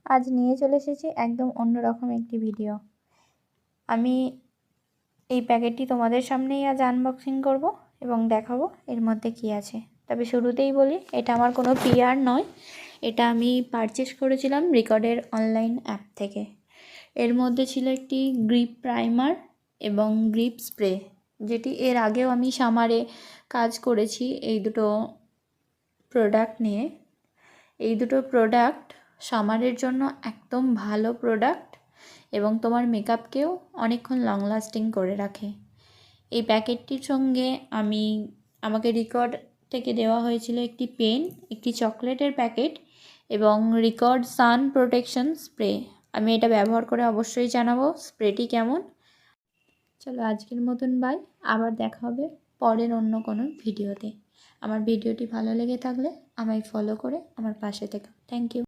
আজ নিয়ে চলে এসেছি একদম অন্যরকম একটি ভিডিও। আমি এই প্যাকেটটি তোমাদের সামনেই আজ আনবক্সিং করব এবং দেখাবো এর মধ্যে কি আছে। তবে শুরুতেই বলি, এটা আমার কোনো পিআর নয়, এটা আমি পারচেস করেছিলাম রেকর্ডের অনলাইন অ্যাপ থেকে। এর মধ্যে ছিল একটি গ্রিপ প্রাইমার এবং গ্রিপ স্প্রে, যেটি এর আগেও আমি সামারে কাজ করেছি এই দুটো প্রোডাক্ট নিয়ে। এই দুটো প্রোডাক্ট সামারের জন্য একদম ভালো প্রোডাক্ট এবং তোমার মেকআপকেও অনেকক্ষণ লং লাস্টিং করে রাখে। এই প্যাকেটটির সঙ্গে আমাকে রেকর্ড থেকে দেওয়া হয়েছিল একটি পেন, একটি চকলেটের প্যাকেট এবং রেকর্ড সান প্রোটেকশন স্প্রে। আমি এটা ব্যবহার করে অবশ্যই জানাবো স্প্রেটি কেমন। চলো আজকের মতন বাই, আবার দেখা হবে পরের অন্য কোনো ভিডিওতে। আমার ভিডিওটি ভালো লেগে থাকলে আমায় ফলো করে আমার পাশে থেকো। Thank you.